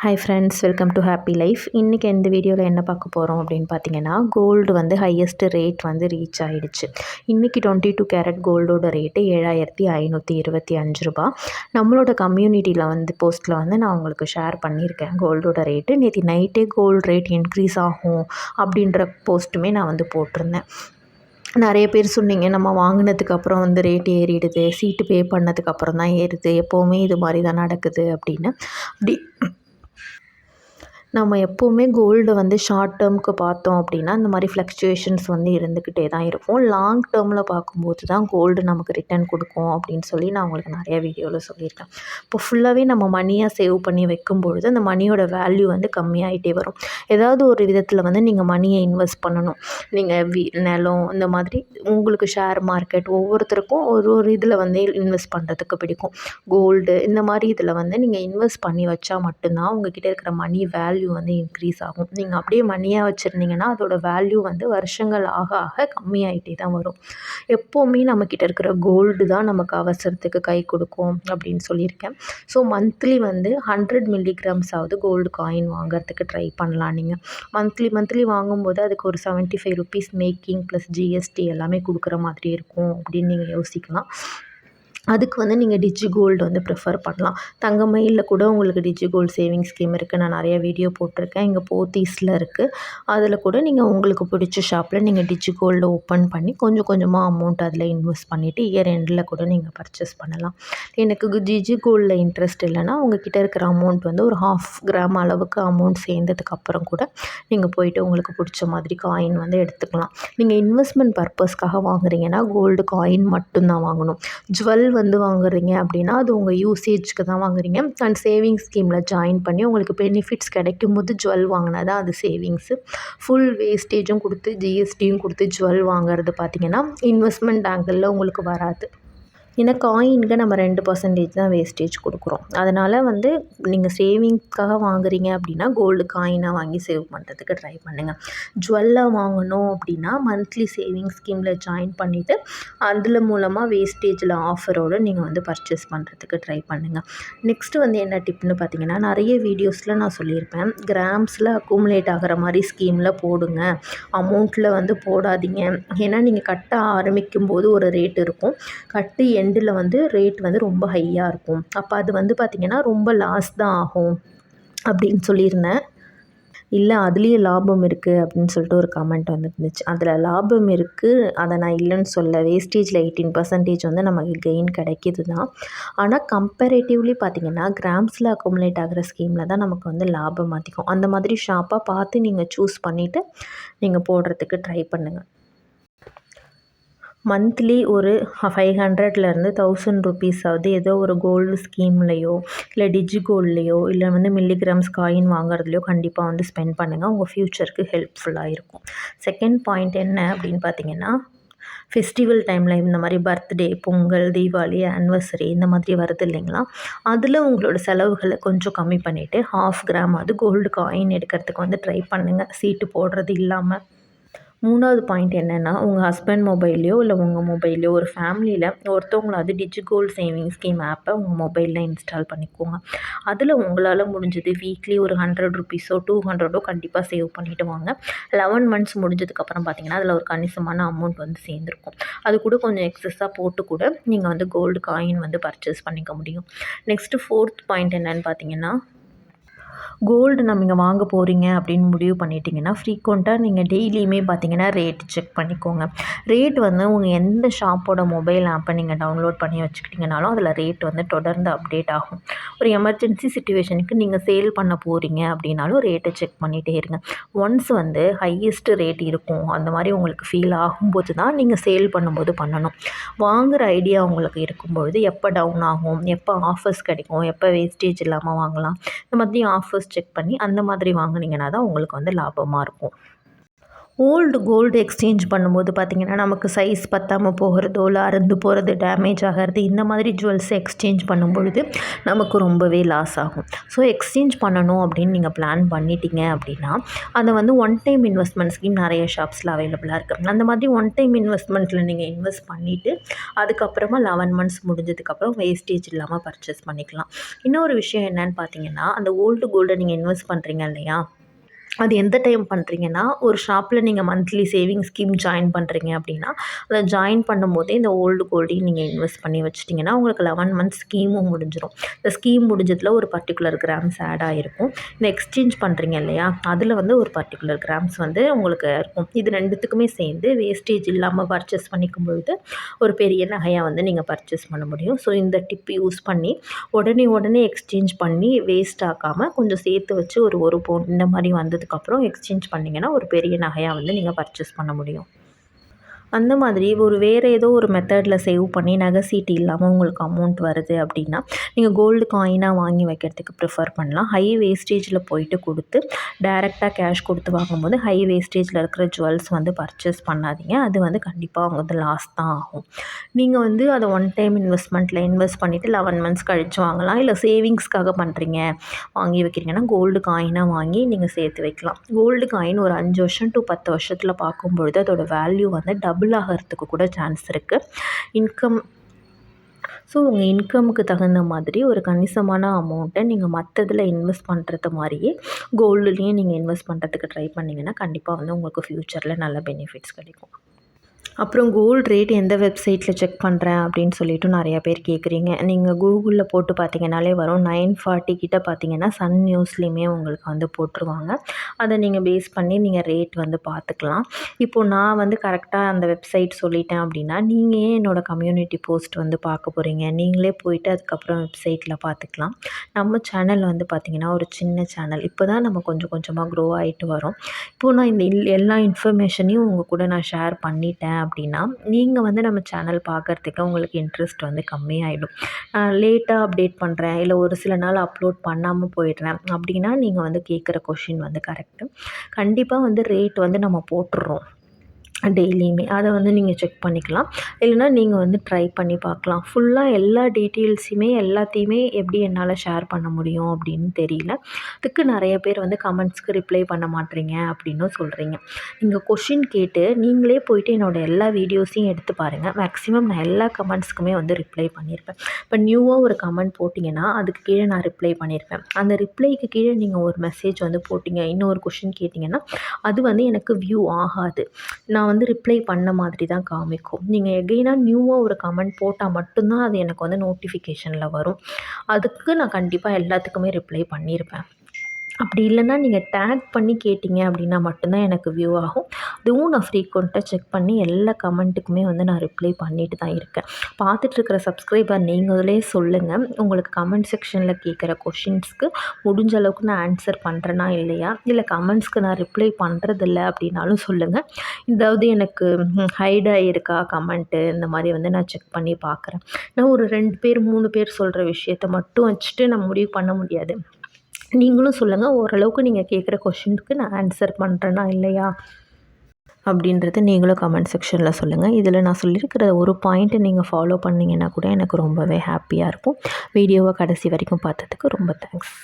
Hi friends, welcome to happy life. இன்றைக்கி இந்த வீடியோவில் என்ன பார்க்க போகிறோம் அப்படின்னு பார்த்தீங்கன்னா, கோல்டு வந்து ஹையஸ்ட்டு ரேட் வந்து ரீச் ஆகிடுச்சு. இன்றைக்கி 22 கேரட் கோல்டோட ரேட்டு ரூ. 7525. நம்மளோட கம்யூனிட்டியில் வந்து போஸ்ட்டில் வந்து நான் உங்களுக்கு ஷேர் பண்ணியிருக்கேன் கோல்டோட ரேட்டு. நேற்று நைட்டே கோல்டு ரேட் இன்க்ரீஸ் ஆகும் அப்படின்ற போஸ்ட்டுமே நான் வந்து போட்டிருந்தேன். நிறைய பேர் சொன்னீங்க, நம்ம வாங்கினதுக்கப்புறம் வந்து ரேட் ஏறிடுது, சீட்டு பே பண்ணதுக்கப்புறம் தான் ஏறுது, எப்போவுமே இது மாதிரி தான் நடக்குது அப்படின்னு. அப்படி நம்ம எப்போவுமே கோல்டு வந்து ஷார்ட் டேர்முக்கு பார்த்தோம் அப்படின்னா இந்த மாதிரி ஃப்ளக்சுவேஷன்ஸ் வந்து இருந்துக்கிட்டே தான் இருக்கும். லாங் டேர்மில் பார்க்கும்போது தான் கோல்டு நமக்கு ரிட்டர்ன் கொடுக்கும் அப்படின்னு சொல்லி நான் உங்களுக்கு நிறையா வீடியோவில் சொல்லியிருக்கேன். இப்போ ஃபுல்லாகவே நம்ம மணியாக சேவ் பண்ணி வைக்கும்பொழுது அந்த மணியோட வேல்யூ வந்து கம்மியாகிட்டே வரும். ஏதாவது ஒரு விதத்தில் வந்து நீங்கள் மணியை இன்வெஸ்ட் பண்ணணும். நீங்கள் நிலம் இந்த மாதிரி உங்களுக்கு ஷேர் மார்க்கெட் ஒவ்வொருத்தருக்கும் ஒரு ஒரு இதில் வந்து இன்வெஸ்ட் பண்ணுறதுக்கு பிடிக்கும். கோல்டு இந்த மாதிரி இதில் வந்து நீங்கள் இன்வெஸ்ட் பண்ணி வச்சா மட்டும்தான் உங்ககிட்ட இருக்கிற மணி வேல்யூ வந்து இன்க்ரீஸ் ஆகும். நீங்கள் அப்படியே மணியாக வச்சுருந்தீங்கன்னா அதோட வேல்யூ வந்து வருஷங்கள் ஆக ஆக கம்மியாகிட்டே தான் வரும். எப்போவுமே நம்மக்கிட்ட இருக்கிற கோல்டு தான் நமக்கு அவசரத்துக்கு கை கொடுக்கும் அப்படின்னு சொல்லியிருக்கேன். ஸோ மந்த்லி வந்து 100 மில்லிகிராம்ஸாவது கோல்டு காயின் வாங்குறதுக்கு ட்ரை பண்ணலாம். நீங்கள் மந்த்லி வாங்கும்போது அதுக்கு ஒரு ₹75 மேக்கிங் ப்ளஸ் ஜிஎஸ்டி எல்லாமே கொடுக்குற மாதிரி இருக்கும் அப்படின்னு நீங்கள் யோசிக்கலாம். அதுக்கு வந்து நீங்கள் டிஜி கோல்டு வந்து ப்ரிஃபர் பண்ணலாம். தங்கமயிலில் கூட உங்களுக்கு டிஜி கோல்டு சேவிங்ஸ் ஸ்கீம் இருக்குது. நான் நிறைய வீடியோ போட்டிருக்கேன். இங்கே போத்தீஸில் இருக்குது. அதில் கூட நீங்கள் உங்களுக்கு பிடிச்ச ஷாப்பில் நீங்கள் டிஜி கோல்டு ஓப்பன் பண்ணி கொஞ்சம் கொஞ்சமாக அமௌண்ட் அதில் இன்வெஸ்ட் பண்ணிவிட்டு இயர் எண்டில் கூட நீங்கள் பர்ச்சேஸ் பண்ணலாம். எனக்கு டிஜி கோல்டில் இன்ட்ரெஸ்ட் இல்லைன்னா உங்கள்கிட்ட இருக்கிற அமௌண்ட் வந்து ஒரு 1/2 கிராம் அளவுக்கு அமௌண்ட் சேர்ந்ததுக்கப்புறம் கூட நீங்கள் போயிட்டு உங்களுக்கு பிடிச்ச மாதிரி காயின் வந்து எடுத்துக்கலாம். நீங்கள் இன்வெஸ்ட்மெண்ட் பர்பஸ்க்காக வாங்குறீங்கன்னா கோல்டு காயின் மட்டும்தான் வாங்கணும். ஜுவல் வந்து வாங்குறீங்க அப்படின்னா அது உங்கள் யூசேஜ்க்கு தான் வாங்குறீங்க. அண்ட் சேவிங்ஸ் ஸ்கீமில் ஜாயின் பண்ணி உங்களுக்கு பெனிஃபிட்ஸ் கிடைக்கும்போது ஜுவல் வாங்கினா தான் அது சேவிங்ஸு. ஃபுல் வேஸ்டேஜும் கொடுத்து ஜிஎஸ்டியும் கொடுத்து ஜுவல் வாங்குறது பார்த்திங்கன்னா இன்வெஸ்ட்மெண்ட் ஆங்கிளில் உங்களுக்கு வராது. ஏன்னா காயினுக்கு நம்ம 2% தான் வேஸ்டேஜ் கொடுக்குறோம். அதனால் வந்து நீங்கள் சேவிங்ஸ்க்காக வாங்குறீங்க அப்படின்னா கோல்டு காயினாக வாங்கி சேவ் பண்ணுறதுக்கு ட்ரை பண்ணுங்கள். ஜுவல்லாக வாங்கணும் அப்படின்னா மந்த்லி சேவிங்ஸ் ஸ்கீமில் ஜாயின் பண்ணிவிட்டு அதில் மூலமாக வேஸ்டேஜில் ஆஃபரோடு நீங்கள் வந்து பர்ச்சேஸ் பண்ணுறதுக்கு ட்ரை பண்ணுங்கள். நெக்ஸ்ட்டு வந்து என்ன டிப்னு பார்த்தீங்கன்னா, நிறைய வீடியோஸில் நான் சொல்லியிருப்பேன், கிராம்ஸில் அக்குமுலேட் ஆகிற மாதிரி ஸ்கீமில் போடுங்க, அமௌண்ட்டில் வந்து போடாதீங்க. ஏன்னா நீங்கள் கட்ட ஆரம்பிக்கும் போது ஒரு ரேட் இருக்கும், கட்டி எண்டில் வந்து ரேட் வந்து ரொம்ப ஹையாக இருக்கும். அப்போ அது வந்து பார்த்திங்கன்னா ரொம்ப லாஸ் தான் ஆகும் அப்படின்னு சொல்லியிருந்தேன். இல்லை அதுலேயும் லாபம் இருக்குது அப்படின்னு சொல்லிட்டு ஒரு கமெண்ட் வந்துருந்துச்சு. அதில் லாபம் இருக்குது, அதை நான் இல்லைன்னு சொல்ல. வேஸ்டேஜில் 18% வந்து நமக்கு கெயின் கிடைக்கிது தான். ஆனால் கம்பேரேட்டிவ்லி பார்த்திங்கன்னா கிராம்ஸில் அக்குமுலேட் ஆகிற ஸ்கீமில் தான் நமக்கு வந்து லாபம் அதிகம். அந்த மாதிரி ஷாப்பாக பார்த்து நீங்கள் சூஸ் பண்ணிவிட்டு நீங்கள் போடுறதுக்கு ட்ரை பண்ணுங்கள். மந்த்லி ஒரு 500லேருந்து ₹1000 ஏதோ ஒரு கோல்டு ஸ்கீம்லேயோ இல்லை டிஜி கோல்ட்லேயோ இல்லை வந்து மில்லிகிராம்ஸ் காயின் வாங்குறதுலையோ கண்டிப்பாக வந்து ஸ்பெண்ட் பண்ணுங்கள். உங்கள் ஃப்யூச்சருக்கு ஹெல்ப்ஃபுல்லாக இருக்கும். செகண்ட் பாயிண்ட் என்ன அப்படின்னு பார்த்தீங்கன்னா, ஃபெஸ்டிவல் டைமில் இந்த மாதிரி பர்த்டே, பொங்கல், தீபாவளி, ஆனிவர்சரி இந்த மாதிரி வருது இல்லைங்களா, அதில் உங்களோட செலவுகளை கொஞ்சம் கம்மி பண்ணிவிட்டு 1/2 கிராம் அது கோல்டு காயின் எடுக்கிறதுக்கு வந்து ட்ரை பண்ணுங்கள், சீட்டு போடுறது இல்லாமல். 3வது பாயிண்ட் என்னென்னா, உங்கள் ஹஸ்பண்ட் மொபைல்லையோ இல்லை உங்கள் மொபைல்லையோ ஒரு ஃபேமிலியில் ஒருத்தவங்களாவது டிஜி கோல்டு சேவிங் ஸ்கீம் ஆப்பை உங்கள் மொபைலில் இன்ஸ்டால் பண்ணிக்கோங்க. அதில் உங்களால் முடிஞ்சது வீக்லி ஒரு ₹100 200 கண்டிப்பாக சேவ் பண்ணிவிட்டு வாங்க. 11 மந்த்ஸ் முடிஞ்சதுக்கப்புறம் பார்த்திங்கன்னா அதில் ஒரு கணிசமான அமௌண்ட் வந்து சேர்ந்துருக்கும். அது கூட கொஞ்சம் எக்ஸஸாக போட்டு கூட நீங்கள் வந்து கோல்டு காயின் வந்து பர்ச்சேஸ் பண்ணிக்க முடியும். நெக்ஸ்ட்டு 4th பாயிண்ட் என்னென்னு பார்த்தீங்கன்னா, கோல்டு நீங்கள் வாங்க போகிறீங்க அப்படின்னு முடிவு பண்ணிட்டீங்கன்னா ஃப்ரீக்வெண்ட்டாக நீங்கள் டெய்லியுமே பார்த்தீங்கன்னா ரேட் செக் பண்ணிக்கோங்க. ரேட் வந்து உங்கள் எந்த ஷாப்போட மொபைல் ஆப்பை நீங்கள் டவுன்லோட் பண்ணி வச்சுக்கிட்டிங்கனாலும் அதில் ரேட் வந்து தொடர்ந்து அப்டேட் ஆகும். ஒரு எமர்ஜென்சி சிச்சுவேஷனுக்கு நீங்கள் சேல் பண்ண போகிறீங்க அப்படின்னாலும் ரேட்டை செக் பண்ணிகிட்டே இருங்க. ஒன்ஸ் வந்து ஹையஸ்ட் ரேட் இருக்கும் அந்த மாதிரி உங்களுக்கு ஃபீல் ஆகும்போது தான் நீங்கள் சேல் பண்ணும்போது பண்ணணும். வாங்குகிற ஐடியா உங்களுக்கு இருக்கும்பொழுது எப்போ டவுன் ஆகும், எப்போ ஆஃபர்ஸ் கிடைக்கும், எப்போ வேஸ்டேஜ் இல்லாமல் வாங்கலாம், இந்த மாதிரி ஆஃபர்ஸ் செக் பண்ணி அந்த மாதிரி வாங்குனீங்கன்னா தான் உங்களுக்கு வந்து லாபமாக இருக்கும். கோல்டு எக்ஸ்சேஞ்ச் பண்ணும்போது பார்த்திங்கன்னா நமக்கு சைஸ் பத்தாமல் போகிறதோ இல்லை அறுந்து போகிறது டேமேஜ் ஆகிறது இந்த மாதிரி ஜுவல்ஸை எக்ஸ்சேஞ்ச் பண்ணும்பொழுது நமக்கு ரொம்பவே லாஸ் ஆகும். ஸோ எக்ஸ்சேஞ்ச் பண்ணணும் அப்படின்னு நீங்கள் பிளான் பண்ணிட்டீங்க அப்படின்னா அதை வந்து ஒன் டைம் இன்வெஸ்ட்மெண்ட் ஸ்கீம் நிறைய ஷாப்ஸில் அவைலபிளாக இருக்குது. அந்த மாதிரி ஒன் டைம் இன்வெஸ்ட்மெண்ட்டில் நீங்கள் இன்வெஸ்ட் பண்ணிவிட்டு அதுக்கப்புறமா 11 மந்த்ஸ் முடிஞ்சதுக்கப்புறம் வேஸ்டேஜ் இல்லாமல் பர்ச்சேஸ் பண்ணிக்கலாம். இன்னொரு விஷயம் என்னன்னு பார்த்தீங்கன்னா, அந்த கோல்டை நீங்கள் இன்வெஸ்ட் பண்ணுறீங்க இல்லையா, அது எந்த டைம் பண்ணுறீங்கன்னா, ஒரு ஷாப்பில் நீங்கள் மந்த்லி சேவிங்ஸ் ஸ்கீம் ஜாயின் பண்ணுறீங்க அப்படின்னா, அதை ஜாயின் பண்ணும்போதே இந்த கோல்டையும் நீங்கள் இன்வெஸ்ட் பண்ணி வச்சிட்டிங்கன்னா உங்களுக்கு 11 மந்த்ஸ் ஸ்கீமும் முடிஞ்சிடும். இந்த ஸ்கீம் முடிஞ்சதில் ஒரு பர்டிகுலர் கிராம்ஸ் ஆட் ஆகிருக்கும். இந்த எக்ஸ்சேஞ்ச் பண்ணுறீங்க இல்லையா, அதில் வந்து ஒரு பர்டிகுலர் கிராம்ஸ் வந்து உங்களுக்கு இருக்கும். இது ரெண்டுத்துக்குமே சேர்ந்து வேஸ்டேஜ் இல்லாமல் பர்ச்சேஸ் பண்ணிக்கும் பொழுது ஒரு பெரிய நகையாக வந்து நீங்கள் பர்ச்சேஸ் பண்ண முடியும். ஸோ இந்த டிப் யூஸ் பண்ணி உடனே எக்ஸ்சேஞ்ச் பண்ணி வேஸ்ட் ஆக்காமல் கொஞ்சம் சேர்த்து வச்சு ஒரு பவுன் இந்த மாதிரி வந்ததுக்கப்புறம் எக்ஸ்சேஞ்ச் பண்ணிங்கன்னா ஒரு பெரிய நகையாக வந்து நீங்கள் பர்ச்சேஸ் பண்ண முடியும். அந்த மாதிரி வேறு ஏதோ ஒரு மெத்தடில் சேவ் பண்ணி நகை சீட்டு இல்லாமல் உங்களுக்கு அமௌண்ட் வருது அப்படின்னா நீங்கள் கோல்டு காயினாக வாங்கி வைக்கிறதுக்கு ப்ரிஃபர் பண்ணலாம். ஹை வேஸ்டேஜில் போயிட்டு கொடுத்து டைரெக்டாக கேஷ் கொடுத்து வாங்கும்போது ஹை வேஸ்டேஜில் இருக்கிற ஜுவல்ஸ் வந்து பர்ச்சேஸ் பண்ணாதீங்க. அது வந்து கண்டிப்பாக உங்களுக்கு லாஸ் தான் ஆகும். நீங்கள் வந்து அதை ஒன் டைம் இன்வெஸ்ட்மெண்ட்டில் இன்வெஸ்ட் பண்ணிவிட்டு 11 மந்த்ஸ் கழித்து வாங்கலாம். இல்லை சேவிங்ஸ்க்காக பண்ணுறீங்க வாங்கி வைக்கிறீங்கன்னா கோல்டு காயினாக வாங்கி நீங்கள் சேர்த்து வைக்கலாம். கோல்டு காயின் ஒரு 5 வருஷம் டு 10 வருஷத்தில் பார்க்கும்பொழுது அதோட வேல்யூ வந்து டபுள் ஆகிறதுக்கு கூட சான்ஸ் இருக்குது. ஸோ உங்கள் இன்கமுக்கு தகுந்த மாதிரி ஒரு கணிசமான அமௌண்ட்டை நீங்கள் மற்றதில் இன்வெஸ்ட் பண்ணுறது மாதிரியே கோல்டுலேயும் நீங்கள் இன்வெஸ்ட் பண்ணுறதுக்கு ட்ரை பண்ணிங்கன்னா கண்டிப்பாக வந்து உங்களுக்கு ஃப்யூச்சரில் நல்ல பெனிஃபிட்ஸ் கிடைக்கும். அப்புறம் கோல்டு ரேட் எந்த வெப்சைட்டில் செக் பண்ணுறேன் அப்படின்னு சொல்லிட்டு நிறையா பேர் கேட்குறீங்க. நீங்கள் கூகுளில் போட்டு பார்த்தீங்கன்னாலே வரும். 940 கிட்ட பார்த்தீங்கன்னா சன் நியூஸ்லேயுமே உங்களுக்கு வந்து போட்டுருவாங்க. அதை நீங்கள் பேஸ் பண்ணி நீங்கள் ரேட் வந்து பார்த்துக்கலாம். இப்போது நான் வந்து கரெக்டாக அந்த வெப்சைட் சொல்லிட்டேன் அப்படின்னா நீங்கள் ஏன் என்னோடய கம்யூனிட்டி போஸ்ட் வந்து பார்க்க போகிறீங்க? நீங்களே போயிட்டு அதுக்கப்புறம் வெப்சைட்டில் பார்த்துக்கலாம். நம்ம சேனல் வந்து பார்த்திங்கன்னா ஒரு சின்ன சேனல். இப்போ தான் நம்ம கொஞ்சம் கொஞ்சமாக க்ரோ ஆகிட்டு வரோம். இப்போது நான் இந்த எல்லா இன்ஃபர்மேஷனையும் உங்கள் கூட நான் ஷேர் பண்ணிட்டேன் அப்படின்னா நீங்கள் வந்து நம்ம சேனல் பார்க்குறதுக்கு உங்களுக்கு இன்ட்ரெஸ்ட் வந்து கம்மியாயிடும். லேட்டாக அப்டேட் பண்ணுறேன் இல்லை ஒரு சில நாள் அப்லோட் பண்ணாமல் போயிடுறேன் அப்படின்னா நீங்கள் வந்து கேட்குற கொஷின் வந்து கரெக்டு. கண்டிப்பாக வந்து ரேட் வந்து நம்ம போட்டுடுறோம் டெய்லியுமே. அதை வந்து நீங்கள் செக் பண்ணிக்கலாம். இல்லைனா நீங்கள் வந்து ட்ரை பண்ணி பார்க்கலாம். ஃபுல்லாக எல்லா டீட்டெயில்ஸுமே எல்லாத்தையுமே எப்படி என்னால் ஷேர் பண்ண முடியும் அப்படின்னு தெரியல. அதுக்கு நிறைய பேர் வந்து கமெண்ட்ஸ்க்கு ரிப்ளை பண்ண மாட்டேறீங்க அப்படின்னும் சொல்கிறீங்க. நீங்கள் கொஷின் கேட்டு நீங்களே போயிட்டு என்னோடய எல்லா வீடியோஸையும் எடுத்து பாருங்கள். மேக்ஸிமம் நான் எல்லா கமெண்ட்ஸ்க்குமே வந்து ரிப்ளை பண்ணியிருப்பேன். இப்போ நியூவாக ஒரு கமெண்ட் போட்டிங்கன்னா அதுக்கு கீழே நான் ரிப்ளை பண்ணியிருப்பேன். அந்த ரிப்ளைக்கு கீழே நீங்கள் ஒரு மெசேஜ் வந்து போட்டிங்க, இன்னொரு கொஷின் கேட்டிங்கன்னா அது வந்து எனக்கு வியூ ஆகாது. நான் வந்து ரிப்ளை பண்ண மாதிரி தான் காமிக்கும். நீங்கள் எகெயினாக நியூவாக ஒரு கமெண்ட் போட்டால் மட்டும்தான் அது எனக்கு வந்து நோட்டிஃபிகேஷனில் வரும். அதுக்கு நான் கண்டிப்பாக எல்லாத்துக்குமே ரிப்ளை பண்ணியிருப்பேன். அப்படி இல்லைன்னா நீங்கள் டேக் பண்ணி கேட்டிங்க அப்படின்னா மட்டும்தான் எனக்கு வியூ ஆகும். அதுவும் நான் ஃப்ரீக்வெண்ட்டாக செக் பண்ணி எல்லா கமெண்ட்டுக்குமே வந்து நான் ரிப்ளை பண்ணிட்டு தான் இருக்கேன். பார்த்துட்ருக்கிற சப்ஸ்கிரைபர் நீங்களே சொல்லுங்கள், உங்களுக்கு கமெண்ட் செக்ஷனில் கேட்குற கொஷின்ஸ்க்கு முடிஞ்ச அளவுக்கு நான் ஆன்சர் பண்ணுறேனா இல்லையா, இல்லை கமெண்ட்ஸ்க்கு நான் ரிப்ளை பண்ணுறதில்ல அப்படின்னாலும் சொல்லுங்கள். இதாவது எனக்கு ஹைட் ஆகிருக்கா கமெண்ட்டு இந்த மாதிரி வந்து நான் செக் பண்ணி பார்க்குறேன். நான் ஒரு 2 பேர் 3 பேர் சொல்கிற விஷயத்த மட்டும் வச்சுட்டு நான் முடிவு பண்ண முடியாது. நீங்களும் சொல்லுங்கள், ஓரளவுக்கு நீங்கள் கேட்குற கொஷினுக்கு நான் ஆன்சர் பண்ணுறேனா இல்லையா அப்படின்றது நீங்களும் கமெண்ட் செக்ஷனில் சொல்லுங்கள். இதில் நான் சொல்லியிருக்கிற ஒரு பாயிண்ட்டை நீங்கள் ஃபாலோ பண்ணிங்கன்னா கூட எனக்கு ரொம்பவே ஹாப்பியாக இருக்கும். வீடியோவை கடைசி வரைக்கும் பார்த்ததுக்கு ரொம்ப தேங்க்ஸ்.